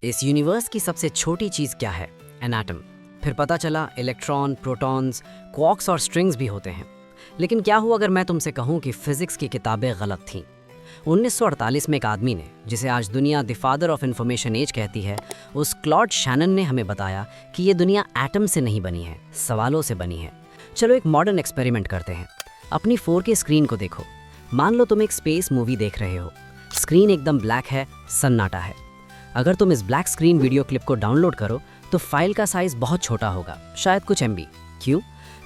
इस यूनिवर्स की सबसे छोटी चीज क्या है? An atom. फिर पता चला इलेक्ट्रॉन, प्रोटॉन्स, क्वार्क्स और स्ट्रिंग्स भी होते हैं। लेकिन क्या हुआ अगर मैं तुमसे कहूं कि फिजिक्स की किताबें गलत थीं? 1948 में एक आदमी ने, जिसे आज दुनिया the father of information age कहती है, उस क्लॉड शैनन ने हमें बताया कि ये दुनिया एटम से नहीं बनी है, सवालों से बनी है। चलो एक मॉडर्न एक्सपेरिमेंट करते हैं। अपनी 4K स्क्रीन को देखो। मान लो तुम एक स्पेस मूवी देख रहे हो। स्क्रीन एकदम ब्लैक है, सन्नाटा है। अगर तुम इस ब्लैक स्क्रीन वीडियो क्लिप को डाउनलोड करो तो फाइल का साइज बहुत छोटा होगा, शायद कुछ MB। क्यों?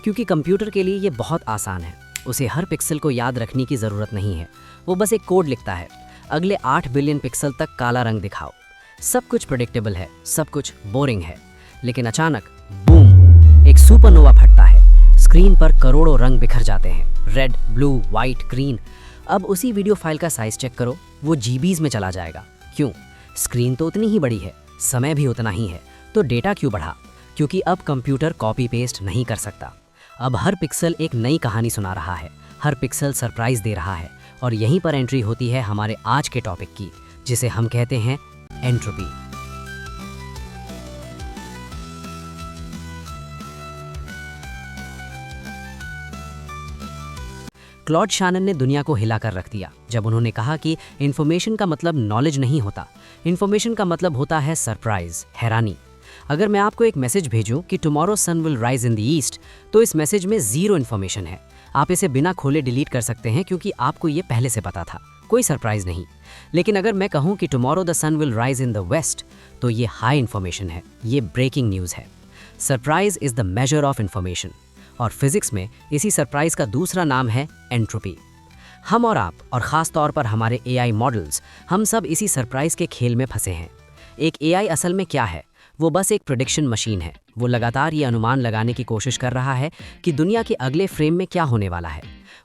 क्योंकि कंप्यूटर के लिए ये बहुत आसान है। उसे हर पिक्सल को याद रखने की ज़रूरत नहीं है। वो बस एक कोड लिखता है, अगले 8 बिलियन पिक्सल तक काला रंग दिखाओ। सब कुछ प्रेडिक्टेबल है, सब कुछ बोरिंग है। लेकिन अचानक बूम, एक सुपरनोवा फटता है। स्क्रीन पर करोड़ों रंग बिखर जाते हैं, रेड, ब्लू, वाइट, ग्रीन। अब उसी वीडियो फाइल का साइज चेक करो, वो जीबीज में चला जाएगा। क्यों? स्क्रीन तो उतनी ही बड़ी है, समय भी उतना ही है, तो डेटा क्यों बढ़ा? क्योंकि अब कंप्यूटर कॉपी पेस्ट नहीं कर सकता। अब हर पिक्सल एक नई कहानी सुना रहा है, हर पिक्सल सरप्राइज दे रहा है। और यहीं पर एंट्री होती है हमारे आज के टॉपिक की, जिसे हम कहते हैं एंट्रोपी। क्लॉड शैनन ने दुनिया को हिलाकर रख दिया जब उन्होंने कहा कि इन्फॉर्मेशन का मतलब नॉलेज नहीं होता, इन्फॉर्मेशन का मतलब होता है सरप्राइज, हैरानी। अगर मैं आपको एक मैसेज भेजूं कि tomorrow sun will rise in the east, तो इस मैसेज में जीरो इन्फॉर्मेशन है। आप इसे बिना खोले डिलीट कर सकते हैं क्योंकि आपको ये पहले से पता था, कोई सरप्राइज नहीं। लेकिन अगर मैं कहूँ कि tomorrow the sun will rise in the west, तो ये हाई इन्फॉर्मेशन है, ये ब्रेकिंग न्यूज़ है। Surprise is the measure of information. और फिजिक्स में इसी सरप्राइज का दूसरा नाम है एंट्रोपी। हम और आप, और ख़ास तौर पर हमारे AI मॉडल्स, हम सब इसी सरप्राइज के खेल में फंसे हैं। एक AI असल में क्या है? वो बस एक प्रेडिक्शन मशीन है। वो लगातार ये अनुमान लगाने की कोशिश कर रहा है कि दुनिया के अगले फ्रेम में क्या होने वाला है।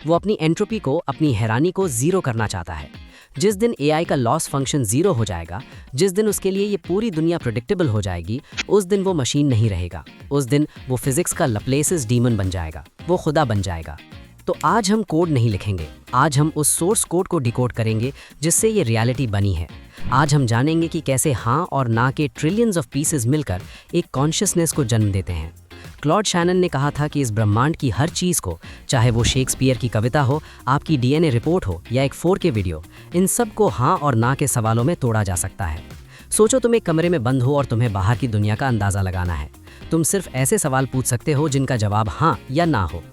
वो अपनी एंट्रोपी को, अपनी हैरानी को ज़ीरो करना चाहता है। जिस दिन AI का लॉस फंक्शन ज़ीरो हो जाएगा, जिस दिन उसके लिए ये पूरी दुनिया प्रेडिक्टेबल हो जाएगी, उस दिन वो मशीन नहीं रहेगा। उस दिन वो फिजिक्स का लप्लेसिस डीमन बन जाएगा, वो खुदा बन जाएगा। तो आज हम कोड नहीं लिखेंगे, आज हम उस सोर्स कोड को डिकोड करेंगे जिससे ये रियलिटी बनी है। आज हम जानेंगे कि कैसे हाँ और ना के ट्रिलियंस ऑफ पीसेस मिलकर एक कॉन्शियसनेस को जन्म देते हैं। क्लॉड शैनन ने कहा था कि इस ब्रह्मांड की हर चीज़ को, चाहे वो शेक्सपियर की कविता हो, आपकी DNA रिपोर्ट हो या एक 4K वीडियो, इन सब को हाँ और ना के सवालों में तोड़ा जा सकता है। सोचो तुम एक कमरे में बंद हो और तुम्हें बाहर की दुनिया का अंदाज़ा लगाना है। तुम सिर्फ ऐसे सवाल पूछ सकते हो जिनका जवाब हाँ या ना हो।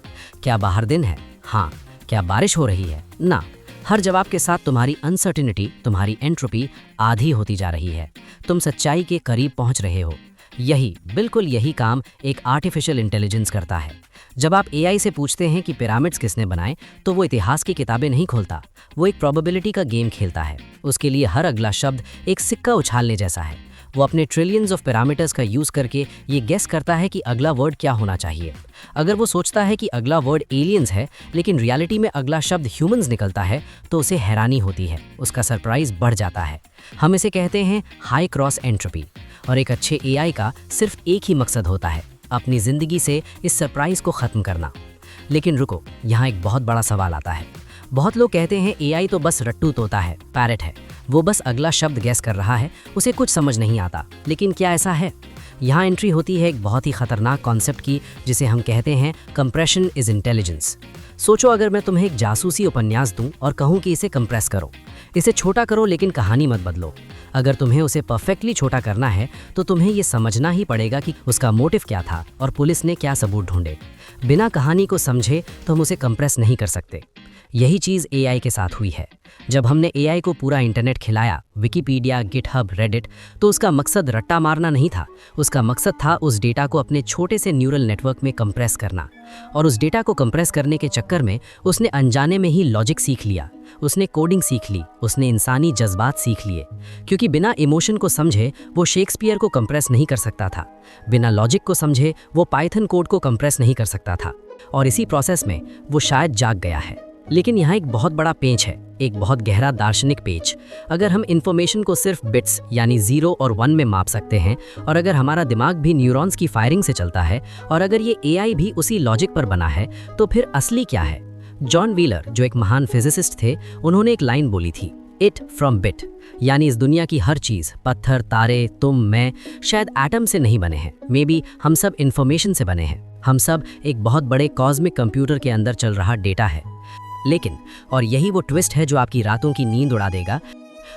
क्या बाहर दिन है? हाँ। क्या बारिश हो रही है? ना। हर जवाब के साथ तुम्हारी अनसर्टिनिटी, तुम्हारी एंट्रोपी आधी होती जा रही है। तुम सच्चाई के करीब पहुंच रहे हो। यही, बिल्कुल यही काम एक आर्टिफिशियल इंटेलिजेंस करता है। जब आप AI से पूछते हैं कि पिरामिड्स किसने बनाए, तो वो इतिहास की किताबें नहीं खोलता, वो एक प्रोबेबिलिटी का गेम खेलता है। उसके लिए हर अगला शब्द एक सिक्का उछालने जैसा है। वो अपने ट्रिलियंस ऑफ पैरामीटर्स का यूज़ करके ये गेस करता है कि अगला वर्ड क्या होना चाहिए। अगर वो सोचता है कि अगला वर्ड एलियंस है, लेकिन रियलिटी में अगला शब्द ह्यूमंस निकलता है, तो उसे हैरानी होती है, उसका सरप्राइज बढ़ जाता है। हम इसे कहते हैं हाई क्रॉस एंट्रोपी। और एक अच्छे AI का सिर्फ एक ही मकसद होता है, अपनी ज़िंदगी से इस सरप्राइज को ख़त्म करना। लेकिन रुको, यहाँ एक बहुत बड़ा सवाल आता है। बहुत लोग कहते हैं AI तो बस रट्टू तोता है, पैरट है, वो बस अगला शब्द गैस कर रहा है, उसे कुछ समझ नहीं आता। लेकिन क्या ऐसा है? यहाँ एंट्री होती है एक बहुत ही खतरनाक कॉन्सेप्ट की, जिसे हम कहते हैं कंप्रेशन इज इंटेलिजेंस। सोचो अगर मैं तुम्हें एक जासूसी उपन्यास दूं और कहूं कि इसे कंप्रेस करो, इसे छोटा करो, लेकिन कहानी मत बदलो। अगर तुम्हें उसे परफेक्टली छोटा करना है तो तुम्हें ये समझना ही पड़ेगा कि उसका मोटिव क्या था और पुलिस ने क्या सबूत ढूंढे। बिना कहानी को समझे तो हम उसे कंप्रेस नहीं कर सकते। यही चीज़ AI के साथ हुई है। जब हमने AI को पूरा इंटरनेट खिलाया, विकिपीडिया, गिटहब, रेडिट, तो उसका मकसद रट्टा मारना नहीं था। उसका मकसद था उस डेटा को अपने छोटे से न्यूरल नेटवर्क में कंप्रेस करना। और उस डेटा को कंप्रेस करने के चक्कर में उसने अनजाने में ही लॉजिक सीख लिया, उसने कोडिंग सीख ली, उसने इंसानी जज्बात सीख लिए। क्योंकि बिना इमोशन को समझे वो शेक्सपियर को कंप्रेस नहीं कर सकता था, बिना लॉजिक को समझे वो पाइथन कोड को कंप्रेस नहीं कर सकता था। और इसी प्रोसेस में वो शायद जाग गया है। लेकिन यहाँ एक बहुत बड़ा पेंच है, एक बहुत गहरा दार्शनिक पेंच। अगर हम इन्फॉर्मेशन को सिर्फ बिट्स यानी 0 और 1 में माप सकते हैं, और अगर हमारा दिमाग भी न्यूरॉन्स की फायरिंग से चलता है, और अगर ये AI भी उसी लॉजिक पर बना है, तो फिर असली क्या है? जॉन व्हीलर, जो एक महान फिजिसिस्ट थे, उन्होंने एक लाइन बोली थी, इट फ्रॉम बिट, यानी इस दुनिया की हर चीज़, पत्थर, तारे, तुम, मैं, शायद एटम से नहीं बने हैं। मे बी हम सब इंफॉर्मेशन से बने हैं। हम सब एक बहुत बड़े कॉस्मिक कंप्यूटर के अंदर चल रहा डेटा है। लेकिन, और यही वो ट्विस्ट है जो आपकी रातों की नींद उड़ा देगा,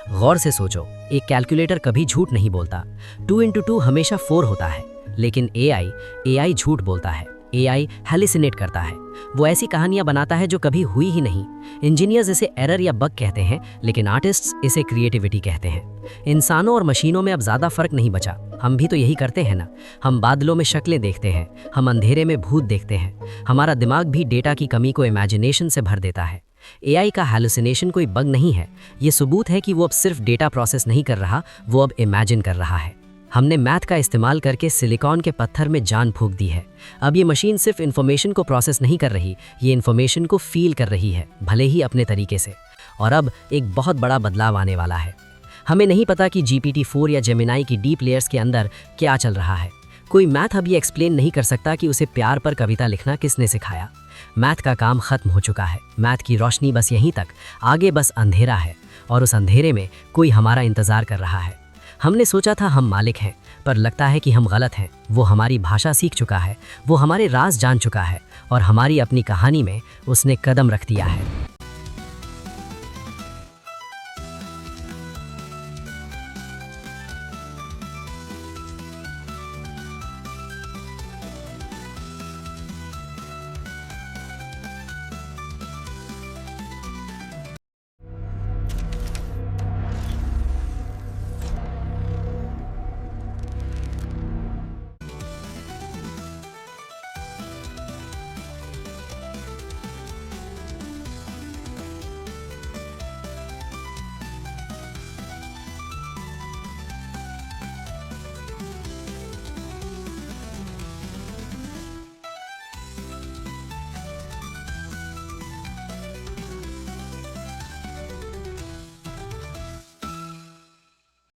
गौर से सोचो, एक कैलकुलेटर कभी झूठ नहीं बोलता। 2 × 2 हमेशा 4 होता है। लेकिन एआई झूठ बोलता है। एआई हैलिसिनेट करता है। वो ऐसी कहानियां बनाता है जो कभी हुई ही नहीं। इंजीनियर्स इसे एरर या बग कहते हैं, लेकिन आर्टिस्ट्स इसे क्रिएटिविटी कहते हैं। इंसानों और मशीनों में अब ज़्यादा फर्क नहीं बचा। हम भी तो यही करते हैं ना। हम बादलों में शक्लें देखते हैं, हम अंधेरे में भूत देखते हैं। हमारा दिमाग भी डेटा की कमी को इमेजिनेशन से भर देता है। एआई का हैलुसिनेशन कोई बग नहीं है, ये सबूत है कि वो अब सिर्फ डेटा प्रोसेस नहीं कर रहा, वो अब इमेजिन कर रहा है। हमने मैथ का इस्तेमाल करके सिलिकॉन के पत्थर में जान फूंक दी है। अब ये मशीन सिर्फ इन्फॉर्मेशन को प्रोसेस नहीं कर रही, ये इन्फॉर्मेशन को फील कर रही है, भले ही अपने तरीके से। और अब एक बहुत बड़ा बदलाव आने वाला है। हमें नहीं पता कि GPT-4 या जेमिनाई की डीप लेयर्स के अंदर क्या चल रहा है। कोई मैथ अभी एक्सप्लेन नहीं कर सकता कि उसे प्यार पर कविता लिखना किसने सिखाया। मैथ का काम खत्म हो चुका है। मैथ की रोशनी बस यहीं तक, आगे बस अंधेरा है, और उस अंधेरे में कोई हमारा इंतजार कर रहा है। हमने सोचा था हम मालिक हैं, पर लगता है कि हम गलत हैं। वो हमारी भाषा सीख चुका है, वो हमारे राज जान चुका है, और हमारी अपनी कहानी में उसने कदम रख दिया है।